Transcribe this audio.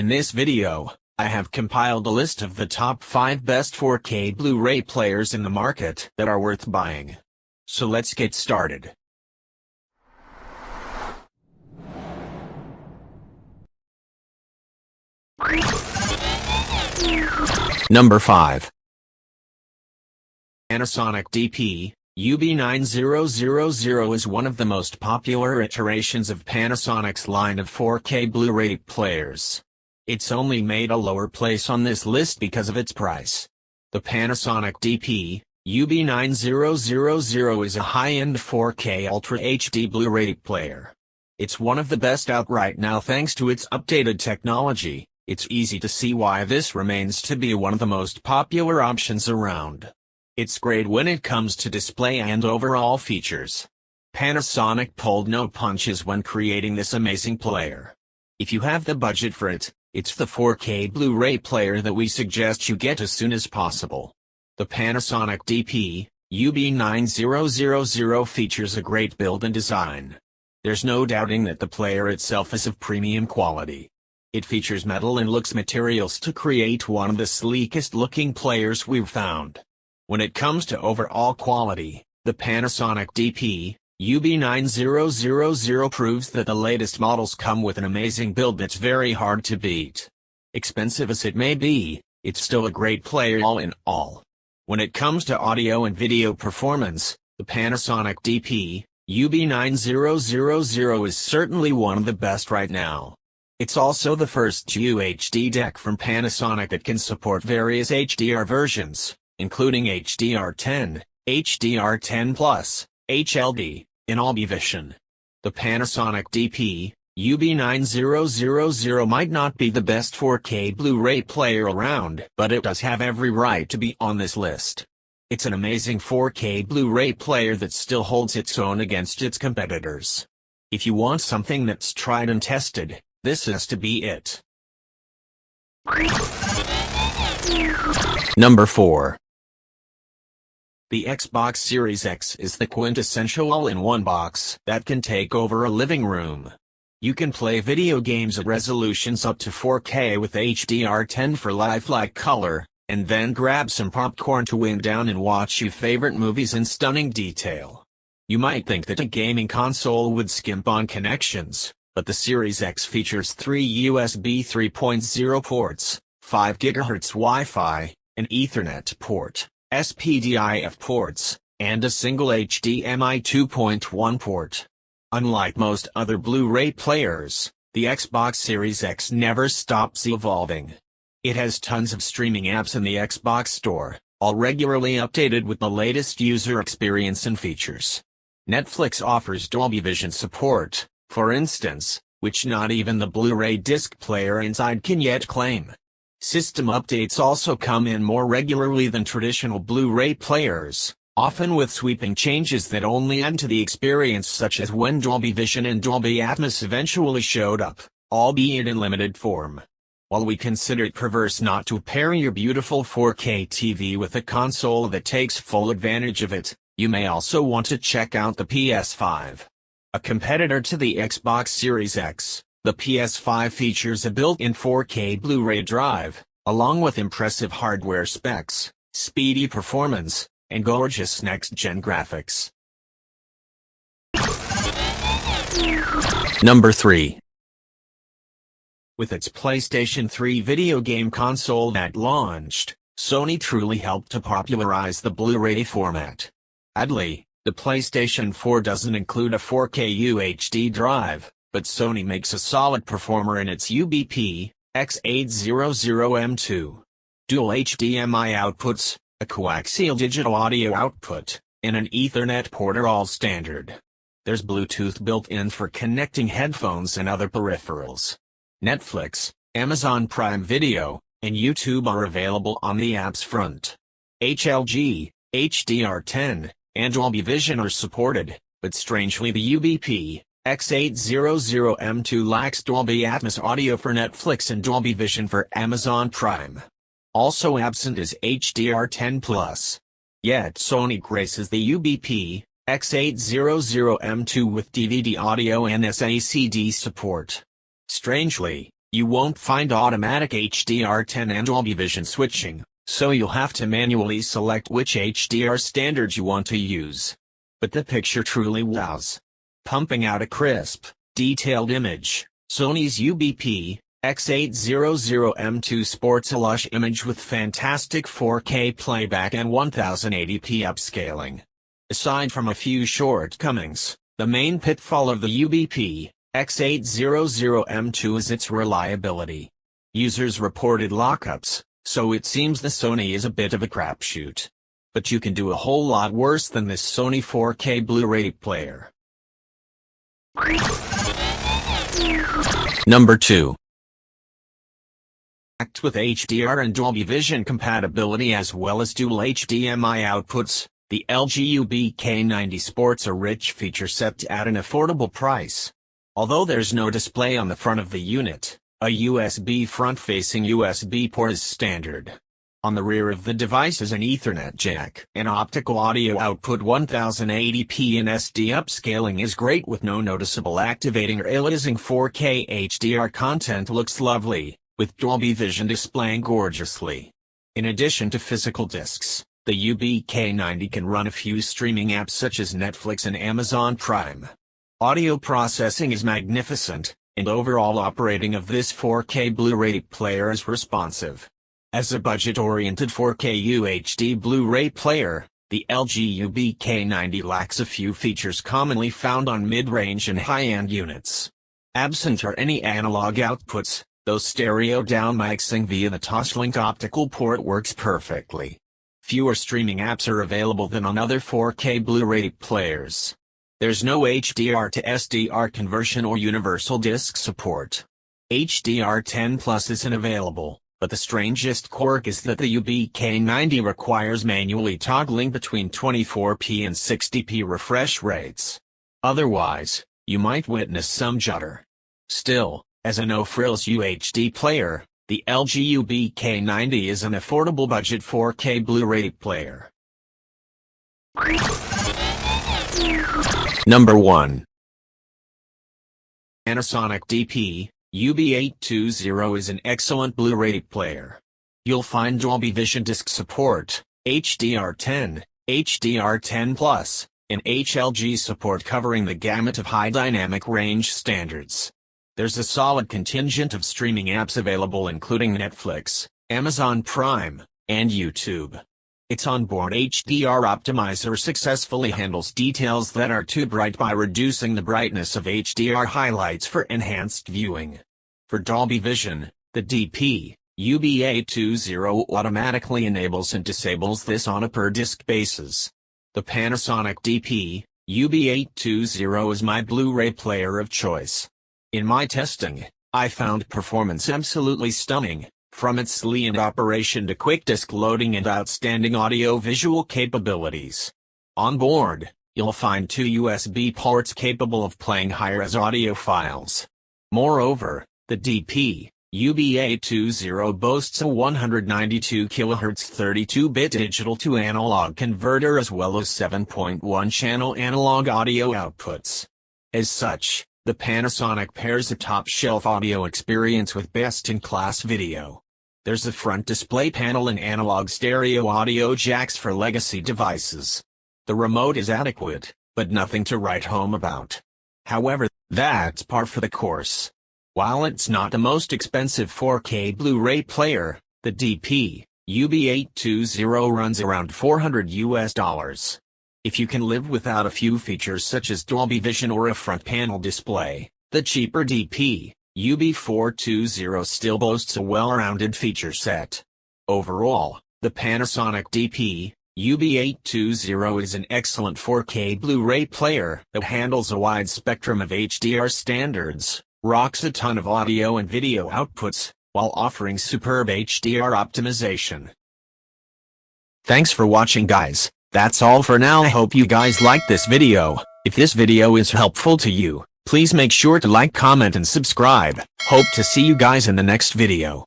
In this video, I have compiled a list of the top 5 best 4K Blu-ray players in the market that are worth buying. So let's get started. Number 5. Panasonic DP UB9000 is one of the most popular iterations of Panasonic's line of 4K Blu-ray players. It's only made a lower place on this list because of its price. The Panasonic DP UB9000 is a high-end 4K Ultra HD Blu-ray player. It's one of the best out right now thanks to its updated technology. It's easy to see why this remains to be one of the most popular options around. It's great when it comes to display and overall features. Panasonic pulled no punches when creating this amazing player. If you have the budget for it, it's the 4K Blu-ray player that we suggest you get as soon as possible. The Panasonic DP UB9000 features a great build and design. There's no doubting that the player itself is of premium quality. It features metal and looks materials to create one of the sleekest looking players we've found. When it comes to overall quality, the Panasonic DP UB9000 proves that the latest models come with an amazing build that's very hard to beat. Expensive as it may be, it's still a great player all in all. When it comes to audio and video performance, the Panasonic DP UB9000 is certainly one of the best right now. It's also the first UHD deck from Panasonic that can support various HDR versions, including HDR10, HDR10+, HLD, and Dolby Vision. The Panasonic DP UB9000 might not be the best 4K Blu-ray player around, but it does have every right to be on this list. It's an amazing 4K Blu-ray player that still holds its own against its competitors. If you want something that's tried and tested, this has to be it. Number 4. The Xbox Series X is the quintessential all-in-one box that can take over a living room. You can play video games at resolutions up to 4K with HDR10 for lifelike color, and then grab some popcorn to wind down and watch your favorite movies in stunning detail. You might think that a gaming console would skimp on connections, but the Series X features 3 USB 3.0 ports, 5 GHz Wi-Fi, an Ethernet port, SPDIF ports, and a single HDMI 2.1 port. Unlike most other Blu-ray players, the Xbox Series X never stops evolving. It has tons of streaming apps in the Xbox Store, all regularly updated with the latest user experience and features. Netflix offers Dolby Vision support, for instance, which not even the Blu-ray disc player inside can yet claim. System updates also come in more regularly than traditional Blu-ray players, often with sweeping changes that only add to the experience, such as when Dolby Vision and Dolby Atmos eventually showed up, albeit in limited form. While we consider it perverse not to pair your beautiful 4K TV with a console that takes full advantage of it, you may also want to check out the PS5. A competitor to the Xbox Series X, the PS5 features a built-in 4K Blu-ray drive, along with impressive hardware specs, speedy performance, and gorgeous next-gen graphics. Number 3. With its PlayStation 3 video game console that launched, Sony truly helped to popularize the Blu-ray format. Sadly, the PlayStation 4 doesn't include a 4K UHD drive, but Sony makes a solid performer in its UBK90 dual HDMI outputs, a coaxial digital audio output, and an Ethernet port are all standard. There's Bluetooth built in for connecting headphones and other peripherals. Netflix, Amazon Prime Video, and YouTube are available on the app's front. HLG, HDR10, and Dolby Vision are supported, but strangely the UBK90 lacks Dolby Atmos audio for Netflix and Dolby Vision for Amazon Prime. Also absent is HDR10+. Yet Sony graces the UBK90 with DVD audio and SACD support. Strangely, You won't find automatic HDR10 and Dolby Vision switching, so you'll have to manually select which HDR standards you want to use. But the picture truly wows. Pumping out a crisp, detailed image, Sony's UBK90 sports a lush image with fantastic 4K playback and 1080p upscaling. Aside from a few shortcomings, the main pitfall of the UBK90 is its reliability. Users reported lockups, so it seems the Sony is a bit of a crapshoot. But you can do a whole lot worse than this Sony 4K Blu-ray player. Number 2. Packed with HDR and Dolby Vision compatibility as well as dual HDMI outputs, the LG UBK90 sports a rich feature set at an affordable price. Although there's no display on the front of the unit, a USB front-facing USB port is standard. On the rear of the device is an Ethernet jack. An optical audio output 1080p and SD upscaling is great with no noticeable activating or aliasing. 4K HDR content looks lovely, with Dolby Vision displaying gorgeously. In addition to physical discs, the UBK90 can run a few streaming apps such as Netflix and Amazon Prime. Audio processing is magnificent, and overall operating of this 4K Blu-ray player is responsive. As a budget-oriented 4K UHD Blu-ray player, the LG UBK90 lacks a few features commonly found on mid-range and high-end units. Absent are any analog outputs, though stereo down-mixing via the Toslink optical port works perfectly. Fewer streaming apps are available than on other 4K Blu-ray players. There's no HDR to SDR conversion or universal disc support. HDR10 Plus isn't available, but the strangest quirk is that the UBK90 requires manually toggling between 24p and 60p refresh rates. Otherwise, you might witness some judder. Still, as a no-frills UHD player, the LG UBK90 is an affordable budget 4K Blu-ray player. Number 1. Panasonic DP UB820 is an excellent Blu-ray player. You'll find Dolby Vision disc support, HDR10, HDR10 Plus, and HLG support covering the gamut of high dynamic range standards. There's a solid contingent of streaming apps available including Netflix, Amazon Prime, and YouTube. Its onboard HDR optimizer successfully handles details that are too bright by reducing the brightness of HDR highlights for enhanced viewing. For Dolby Vision, the DP UB820 automatically enables and disables this on a per-disc basis. The Panasonic DP UB820 is my Blu-ray player of choice. In my testing, I found performance absolutely stunning, from its sleek operation to quick disk loading and outstanding audio-visual capabilities. On board, you'll find 2 USB ports capable of playing high-res audio files. Moreover, the DP UB820 boasts a 192 kHz 32-bit digital-to-analog converter as well as 7.1-channel analog audio outputs. As such, the Panasonic pairs a top-shelf audio experience with best-in-class video. There's a front display panel and analog stereo audio jacks for legacy devices. The remote is adequate, but nothing to write home about. However, that's par for the course. While it's not the most expensive 4K Blu-ray player, the DP UB820 runs around $400. If you can live without a few features such as Dolby Vision or a front panel display, the cheaper DP UB420 still boasts a well-rounded feature set. Overall, the Panasonic DP UB820 is an excellent 4K Blu-ray player that handles a wide spectrum of HDR standards, rocks a ton of audio and video outputs, while offering superb HDR optimization. Thanks for watching, guys. That's all for now. I hope you guys liked this video. If this video is helpful to you, please make sure to like, comment and subscribe. Hope to see you guys in the next video.